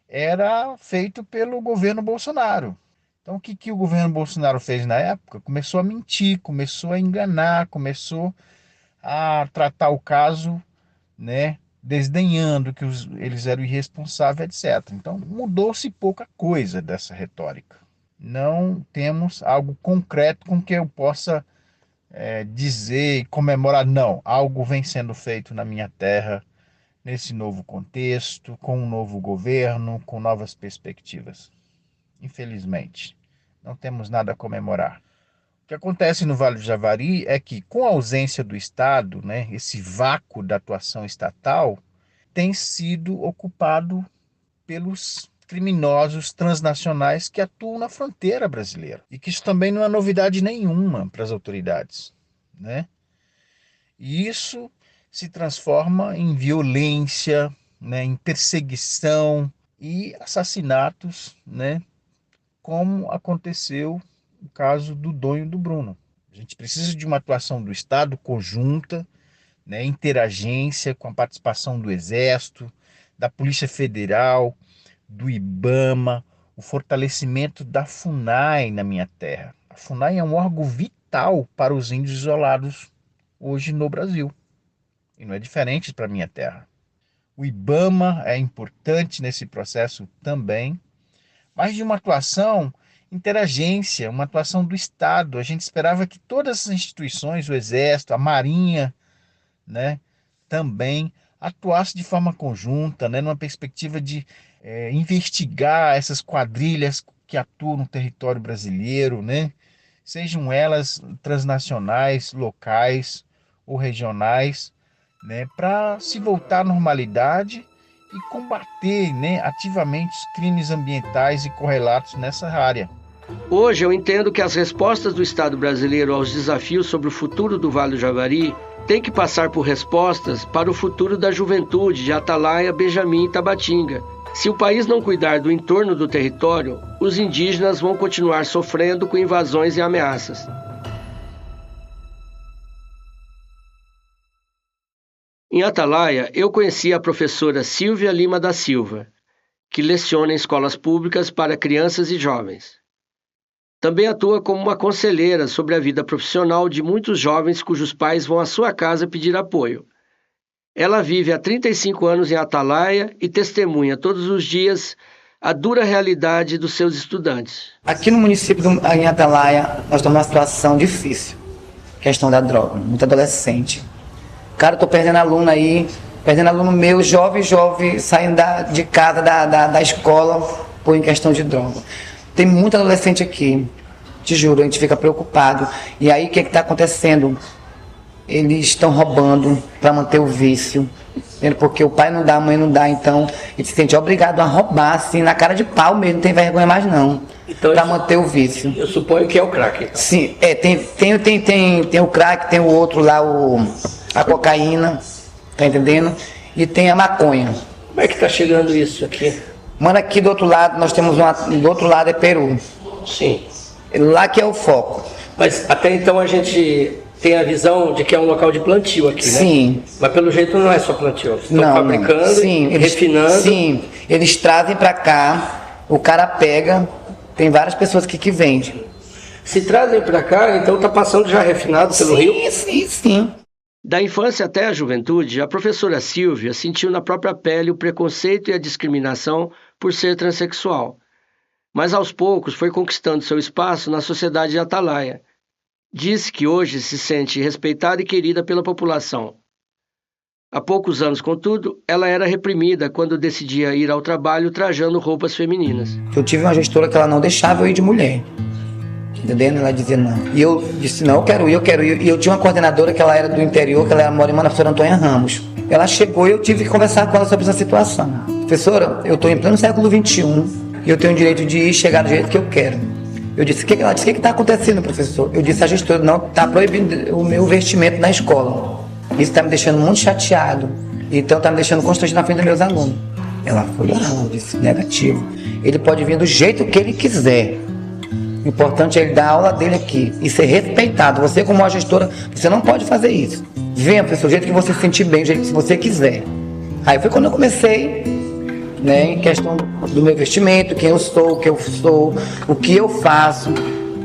era feito pelo governo Bolsonaro. Então, o que o governo Bolsonaro fez na época? Começou a mentir, começou a enganar, começou a tratar o caso, né, desdenhando que eles eram irresponsáveis, etc. Então, mudou-se pouca coisa dessa retórica. Não temos algo concreto com que eu possa dizer e comemorar. Não, algo vem sendo feito na minha terra, nesse novo contexto, com um novo governo, com novas perspectivas. Infelizmente, não temos nada a comemorar. O que acontece no Vale do Javari é que, com a ausência do Estado, né, esse vácuo da atuação estatal tem sido ocupado pelos criminosos transnacionais que atuam na fronteira brasileira. E que isso também não é novidade nenhuma para as autoridades, né? E isso se transforma em violência, né, em perseguição e assassinatos, né, como aconteceu no caso do Dom e do Bruno. A gente precisa de uma atuação do Estado conjunta, né, interagência com a participação do Exército, da Polícia Federal, do IBAMA, o fortalecimento da FUNAI na minha terra. A FUNAI é um órgão vital para os índios isolados hoje no Brasil. E não é diferente para a minha terra. O IBAMA é importante nesse processo também, mas de uma atuação interagência, uma atuação do Estado. A gente esperava que todas as instituições, o Exército, a Marinha, né, também atuassem de forma conjunta, né, numa perspectiva de investigar essas quadrilhas que atuam no território brasileiro, né, sejam elas transnacionais, locais ou regionais, né, para se voltar à normalidade e combater, né, ativamente os crimes ambientais e correlatos nessa área. Hoje eu entendo que as respostas do Estado brasileiro aos desafios sobre o futuro do Vale do Javari têm que passar por respostas para o futuro da juventude de Atalaia, Benjamin e Tabatinga. Se o país não cuidar do entorno do território, os indígenas vão continuar sofrendo com invasões e ameaças. Em Atalaia, eu conheci a professora Silvia Lima da Silva, que leciona em escolas públicas para crianças e jovens. Também atua como uma conselheira sobre a vida profissional de muitos jovens cujos pais vão à sua casa pedir apoio. Ela vive há 35 anos em Atalaia e testemunha todos os dias a dura realidade dos seus estudantes. Aqui no município em Atalaia, nós estamos numa situação difícil. Questão da droga, muito adolescente. Cara, eu tô perdendo aluno aí, perdendo aluno meu, jovem, saindo de casa, da escola, por em questão de droga. Tem muito adolescente aqui, te juro, a gente fica preocupado. E aí, o que está acontecendo? Eles estão roubando para manter o vício, porque o pai não dá, a mãe não dá, então ele se sente obrigado a roubar, assim, na cara de pau mesmo, não tem vergonha mais não, então, para manter o vício. Eu suponho que é o crack. Então. Sim, tem o crack, tem o outro lá, a cocaína, tá entendendo? E tem a maconha. Como é que tá chegando isso aqui? Mano, aqui do outro lado, nós temos do outro lado é Peru. Sim. Lá que é o foco. Mas até então a gente tem a visão de que é um local de plantio aqui, né? Sim. Mas pelo jeito não é só plantio. Eles estão fabricando, sim, refinando. Sim, eles trazem para cá, o cara pega, tem várias pessoas que vendem. Se trazem para cá, então tá passando já refinado pelo rio? Sim. Da infância até a juventude, a professora Silvia sentiu na própria pele o preconceito e a discriminação por ser transexual. mas aos poucos foi conquistando seu espaço na sociedade de Atalaia. Disse que hoje se sente respeitada e querida pela população. Há poucos anos, contudo, ela era reprimida quando decidia ir ao trabalho trajando roupas femininas. Eu tive uma gestora que ela não deixava eu ir de mulher. Entendendo? Ela dizia não. E eu disse, não, eu quero ir. E eu tinha uma coordenadora que ela era do interior, que ela mora em professora Antônia Ramos. Ela chegou e eu tive que conversar com ela sobre essa situação. Professora, eu estou em pleno século XXI e eu tenho o direito de ir chegar do jeito que eu quero. Eu disse, ela disse, o que está acontecendo, professor? Eu disse, a gestora, não, está proibindo o meu vestimento na escola. Isso está me deixando muito chateado. Então está me deixando constrangido na frente dos meus alunos. Ela foi lá, ela disse, negativo. Ele pode vir do jeito que ele quiser. O importante é ele dar a aula dele aqui e ser respeitado. Você, como uma gestora, você não pode fazer isso. Venha, professor, do jeito que você se sentir bem, do jeito que você quiser. Aí foi quando eu comecei, né, em questão do meu vestimento, quem eu sou, o que eu sou, o que eu faço.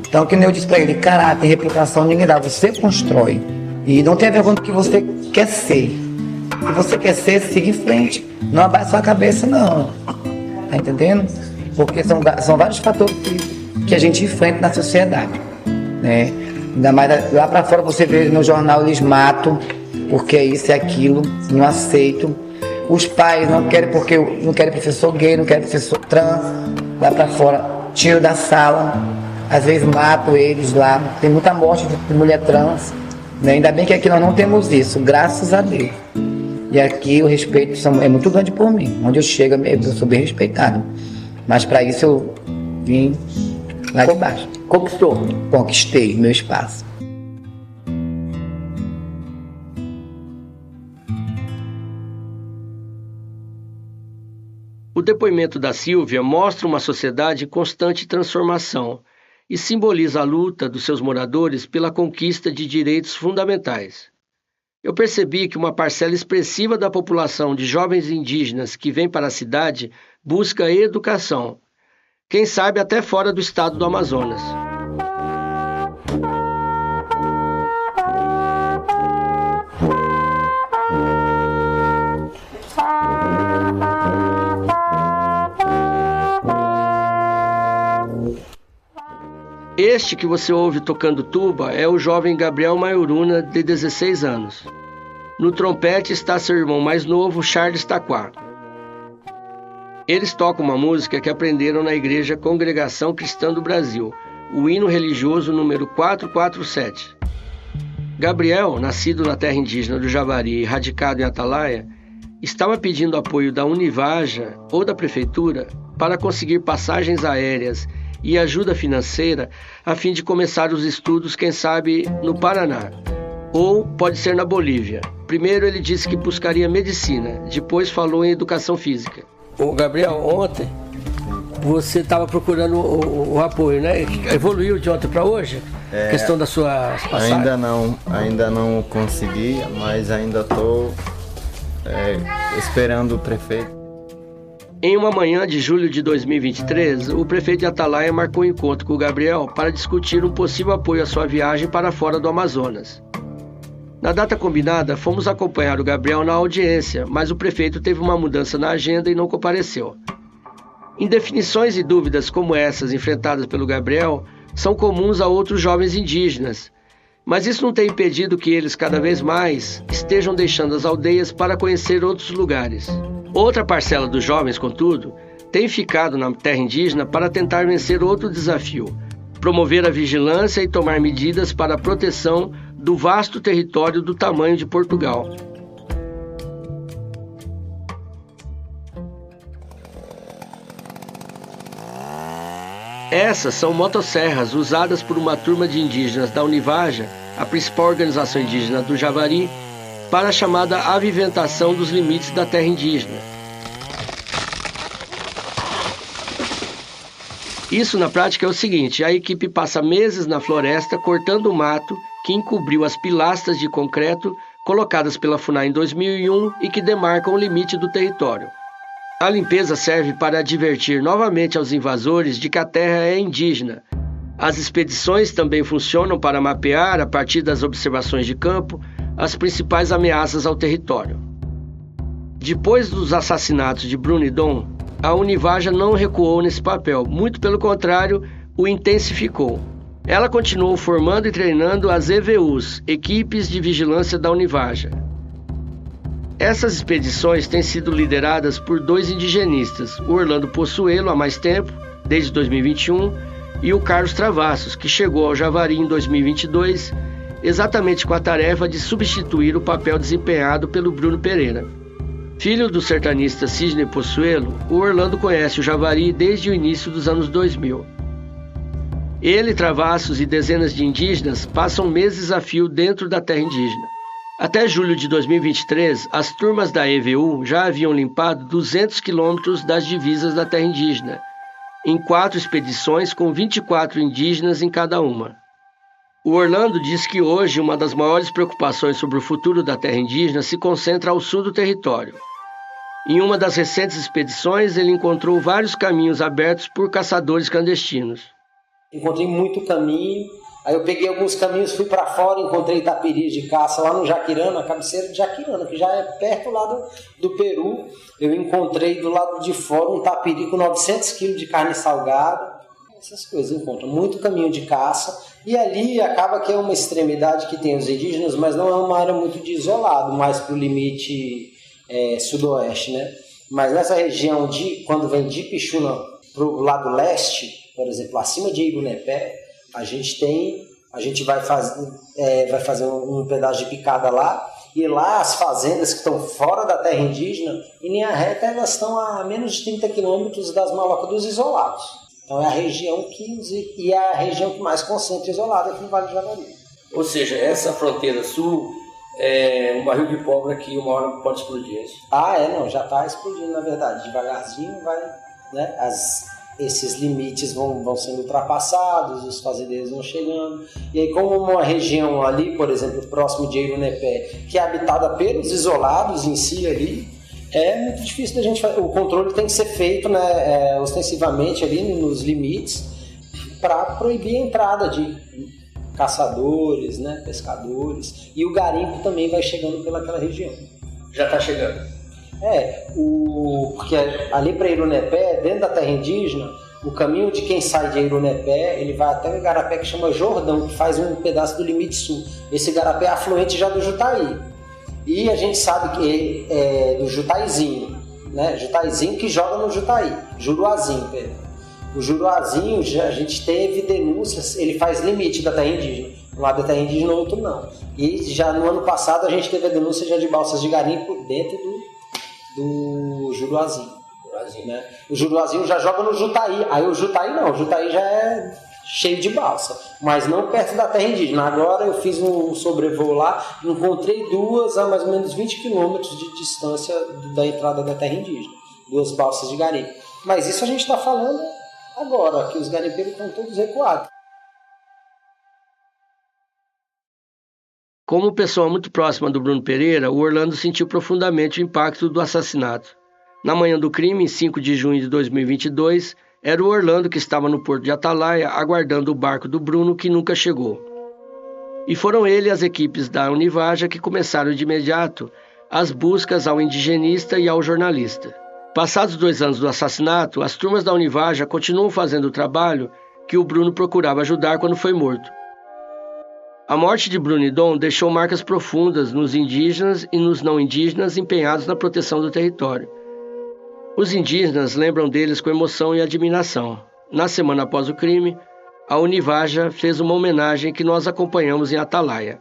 Então, que nem eu disse para ele, caráter, reputação, ninguém dá, você constrói. E não tenha vergonha do que você quer ser. Se você quer ser, siga em frente. Não abaixe sua cabeça, não. Tá entendendo? Porque são vários fatores que a gente enfrenta na sociedade, né? Ainda mais lá para fora você vê no jornal, eles matam porque é isso e aquilo, não aceitam. Os pais não querem porque não querem professor gay, não querem professor trans, lá para fora tiram da sala, às vezes matam eles lá, tem muita morte de mulher trans, né? Ainda bem que aqui nós não temos isso, graças a Deus. E aqui o respeito é muito grande por mim, onde eu chego eu sou bem respeitado, mas para isso eu vim lá de baixo. Conquistei meu espaço. O depoimento da Sílvia mostra uma sociedade em constante transformação e simboliza a luta dos seus moradores pela conquista de direitos fundamentais. Eu percebi que uma parcela expressiva da população de jovens indígenas que vem para a cidade busca educação, quem sabe até fora do estado do Amazonas. Este que você ouve tocando tuba é o jovem Gabriel Maioruna, de 16 anos. No trompete está seu irmão mais novo, Charles Taquá. Eles tocam uma música que aprenderam na Igreja Congregação Cristã do Brasil, o hino religioso número 447. Gabriel, nascido na terra indígena do Javari e radicado em Atalaia, estava pedindo apoio da Univaja ou da Prefeitura para conseguir passagens aéreas e ajuda financeira a fim de começar os estudos, quem sabe, no Paraná, ou pode ser na Bolívia. Primeiro ele disse que buscaria medicina, depois falou em educação física. Ô Gabriel, ontem você estava procurando o apoio, né? Evoluiu de ontem para hoje? A questão da sua passagem? Ainda não consegui, mas ainda estou esperando o prefeito. Em uma manhã de julho de 2023, o prefeito de Atalaia marcou um encontro com o Gabriel para discutir um possível apoio à sua viagem para fora do Amazonas. Na data combinada, fomos acompanhar o Gabriel na audiência, mas o prefeito teve uma mudança na agenda e não compareceu. Indefinições e dúvidas como essas enfrentadas pelo Gabriel são comuns a outros jovens indígenas, mas isso não tem impedido que eles, cada vez mais, estejam deixando as aldeias para conhecer outros lugares. Outra parcela dos jovens, contudo, tem ficado na terra indígena para tentar vencer outro desafio: promover a vigilância e tomar medidas para a proteção do vasto território do tamanho de Portugal. Essas são motosserras usadas por uma turma de indígenas da Univaja, a principal organização indígena do Javari, para a chamada aviventação dos limites da terra indígena. Isso na prática é o seguinte: a equipe passa meses na floresta cortando o mato que encobriu as pilastras de concreto colocadas pela FUNAI em 2001 e que demarcam o limite do território. A limpeza serve para advertir novamente aos invasores de que a terra é indígena. As expedições também funcionam para mapear, a partir das observações de campo, as principais ameaças ao território. Depois dos assassinatos de Bruno e Dom, a Univaja não recuou nesse papel, muito pelo contrário, o intensificou. Ela continuou formando e treinando as EVUs, Equipes de Vigilância da Univaja. Essas expedições têm sido lideradas por 2 indigenistas, o Orlando Possuelo há mais tempo, desde 2021, e o Carlos Travassos, que chegou ao Javari em 2022, exatamente com a tarefa de substituir o papel desempenhado pelo Bruno Pereira. Filho do sertanista Sidney Possuelo, o Orlando conhece o Javari desde o início dos anos 2000. Ele, Travassos e dezenas de indígenas passam meses a fio dentro da terra indígena. Até julho de 2023, as turmas da EVU já haviam limpado 200 quilômetros das divisas da terra indígena, em 4 expedições com 24 indígenas em cada uma. O Orlando diz que hoje uma das maiores preocupações sobre o futuro da terra indígena se concentra ao sul do território. Em uma das recentes expedições, ele encontrou vários caminhos abertos por caçadores clandestinos. Encontrei muito caminho, aí eu peguei alguns caminhos, fui para fora, encontrei itapiris de caça lá no Jaquirana, a cabeceira de Jaquirana, que já é perto lá do Peru. Eu encontrei do lado de fora um tapiri com 900 quilos de carne salgada, essas coisas encontram. Muito caminho de caça, e ali acaba que é uma extremidade que tem os indígenas, mas não é uma área muito de isolado, mais para o limite sudoeste, né? Mas nessa região, quando vem de Pixuna para o lado leste, por exemplo, acima de Irunepé, a gente vai fazer um pedaço de picada lá, e lá as fazendas que estão fora da terra indígena, em linha reta, elas estão a menos de 30 quilômetros das malocas dos isolados. Então é a região que mais concentra isolado aqui no Vale do Javari. Ou seja, essa fronteira sul é um barril de pólvora que uma hora pode explodir. Não, já está explodindo, na verdade. Devagarzinho vai, né? Esses limites vão sendo ultrapassados, os fazendeiros vão chegando. E aí, como uma região ali, por exemplo, próximo de Irunepé, que é habitada pelos isolados em si ali, é muito difícil da gente fazer. O controle tem que ser feito, né, ostensivamente ali nos limites, para proibir a entrada de caçadores, né, pescadores. E o garimpo também vai chegando pelaquela região. Já está chegando. Porque ali para Irunepé, dentro da terra indígena, o caminho de quem sai de Irunepé, ele vai até um igarapé que chama Jordão, que faz um pedaço do limite sul. Esse igarapé é afluente já do Jutaí. E a gente sabe que é do Jutaizinho, né? Jutaizinho que joga no Jutaí, Juruazinho, Pedro. O Juruazinho, a gente teve denúncias, ele faz limite da terra indígena. Um lado da terra indígena, outro não. E já no ano passado a gente teve a denúncia já de balsas de garimpo dentro do Juruazinho, né? O Juruazinho já joga no Jutaí, aí o Jutaí não, o Jutaí já é cheio de balsa, mas não perto da terra indígena. Agora eu fiz um sobrevoo lá, encontrei 2 a mais ou menos 20 quilômetros de distância da entrada da terra indígena, 2 balsas de garimpo. Mas isso a gente está falando agora, que os garimpeiros estão todos recuados. Como pessoa muito próxima do Bruno Pereira, o Orlando sentiu profundamente o impacto do assassinato. Na manhã do crime, em 5 de junho de 2022, era o Orlando que estava no porto de Atalaia aguardando o barco do Bruno que nunca chegou. E foram ele e as equipes da Univaja que começaram de imediato as buscas ao indigenista e ao jornalista. Passados 2 anos do assassinato, as turmas da Univaja continuam fazendo o trabalho que o Bruno procurava ajudar quando foi morto. A morte de Bruno e Dom deixou marcas profundas nos indígenas e nos não indígenas empenhados na proteção do território. Os indígenas lembram deles com emoção e admiração. Na semana após o crime, a Univaja fez uma homenagem que nós acompanhamos em Atalaia.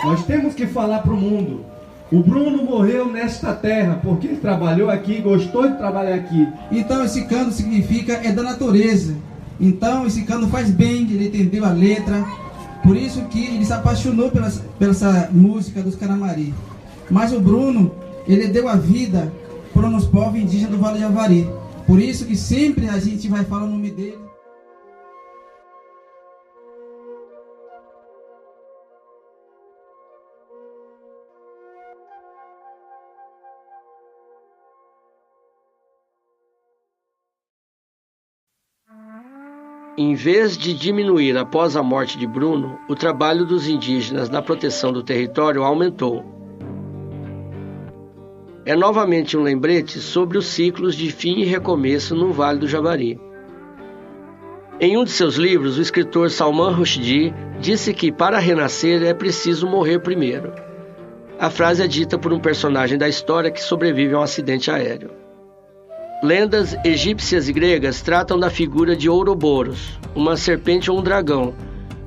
Nós temos que falar para o mundo. O Bruno morreu nesta terra porque ele trabalhou aqui, gostou de trabalhar aqui. Então esse canto significa é da natureza. Então esse canto faz bem, ele entendeu a letra. Por isso que ele se apaixonou pela essa música dos Caramari. Mas o Bruno, ele deu a vida para os povos indígenas do Vale do Javari. Por isso que sempre a gente vai falar o nome dele. em vez de diminuir após a morte de Bruno, o trabalho dos indígenas na proteção do território aumentou. É novamente um lembrete sobre os ciclos de fim e recomeço no Vale do Javari. Em um de seus livros, o escritor Salman Rushdie disse que para renascer é preciso morrer primeiro. A frase é dita por um personagem da história que sobrevive a um acidente aéreo. Lendas egípcias e gregas tratam da figura de Ouroboros, uma serpente ou um dragão,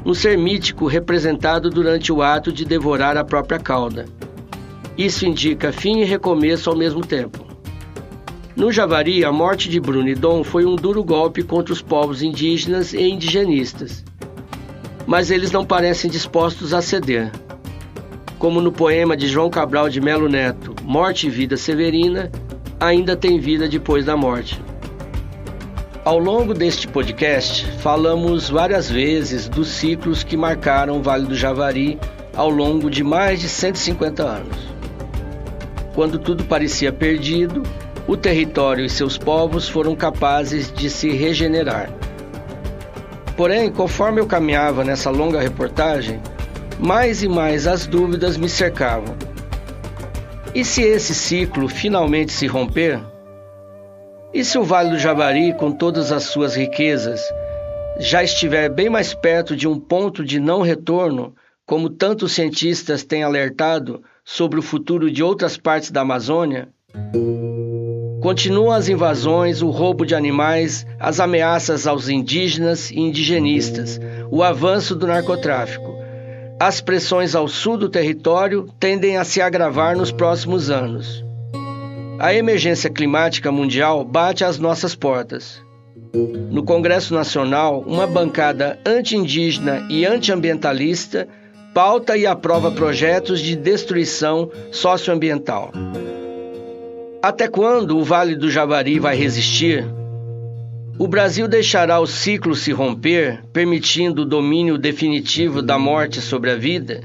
um ser mítico representado durante o ato de devorar a própria cauda. Isso indica fim e recomeço ao mesmo tempo. No Javari, a morte de Bruno e Dom foi um duro golpe contra os povos indígenas e indigenistas. Mas eles não parecem dispostos a ceder. Como no poema de João Cabral de Melo Neto, Morte e Vida Severina, ainda tem vida depois da morte. Ao longo deste podcast, falamos várias vezes dos ciclos que marcaram o Vale do Javari ao longo de mais de 150 anos. Quando tudo parecia perdido, o território e seus povos foram capazes de se regenerar. Porém, conforme eu caminhava nessa longa reportagem, mais e mais as dúvidas me cercavam. E se esse ciclo finalmente se romper? E se o Vale do Javari, com todas as suas riquezas, já estiver bem mais perto de um ponto de não retorno, como tantos cientistas têm alertado sobre o futuro de outras partes da Amazônia? Continuam as invasões, o roubo de animais, as ameaças aos indígenas e indigenistas, o avanço do narcotráfico. As pressões ao sul do território tendem a se agravar nos próximos anos. A emergência climática mundial bate às nossas portas. No Congresso Nacional, uma bancada anti-indígena e anti-ambientalista pauta e aprova projetos de destruição socioambiental. Até quando o Vale do Javari vai resistir? O Brasil deixará o ciclo se romper, permitindo o domínio definitivo da morte sobre a vida?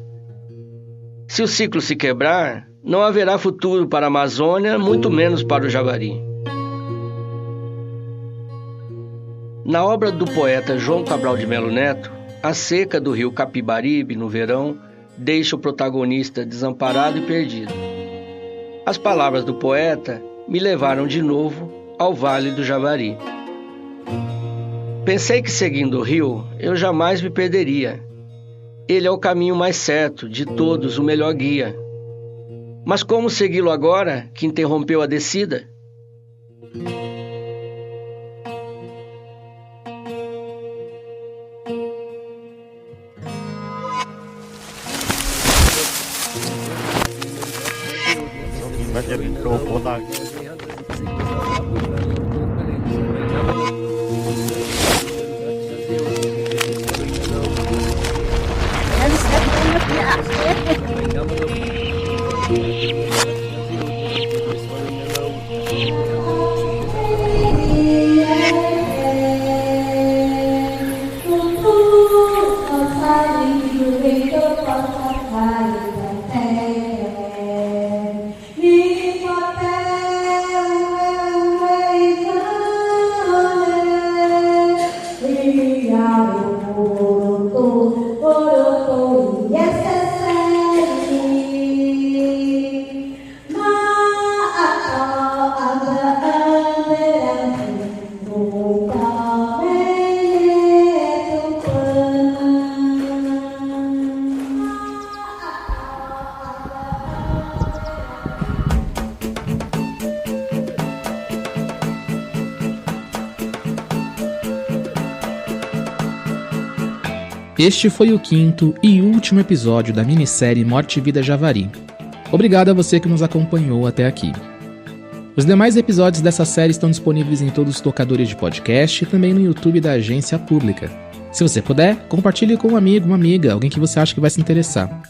Se o ciclo se quebrar, não haverá futuro para a Amazônia, muito menos para o Javari. Na obra do poeta João Cabral de Melo Neto, a seca do rio Capibaribe, no verão, deixa o protagonista desamparado e perdido. As palavras do poeta me levaram de novo ao Vale do Javari. Pensei que seguindo o rio, eu jamais me perderia. Ele é o caminho mais certo, de todos o melhor guia. Mas como segui-lo agora, que interrompeu a descida? Este foi o quinto e último episódio da minissérie Morte e Vida Javari. Obrigado a você que nos acompanhou até aqui. Os demais episódios dessa série estão disponíveis em todos os tocadores de podcast e também no YouTube da Agência Pública. Se você puder, compartilhe com um amigo, uma amiga, alguém que você acha que vai se interessar.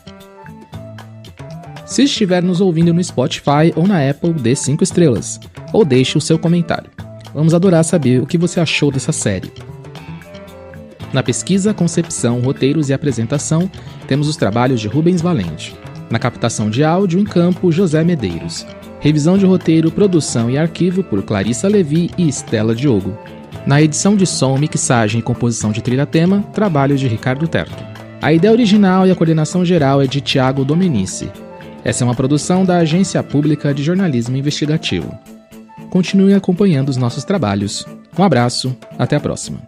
Se estiver nos ouvindo no Spotify ou na Apple, dê 5 estrelas, ou deixe o seu comentário. Vamos adorar saber o que você achou dessa série. Na pesquisa, concepção, roteiros e apresentação, temos os trabalhos de Rubens Valente. Na captação de áudio em campo, José Medeiros. Revisão de roteiro, produção e arquivo por Clarissa Levi e Estela Diogo. Na edição de som, mixagem e composição de trilha-tema, trabalhos de Ricardo Terto. A ideia original e a coordenação geral é de Tiago Domenici. Essa é uma produção da Agência Pública de Jornalismo Investigativo. Continue acompanhando os nossos trabalhos. Um abraço, até a próxima.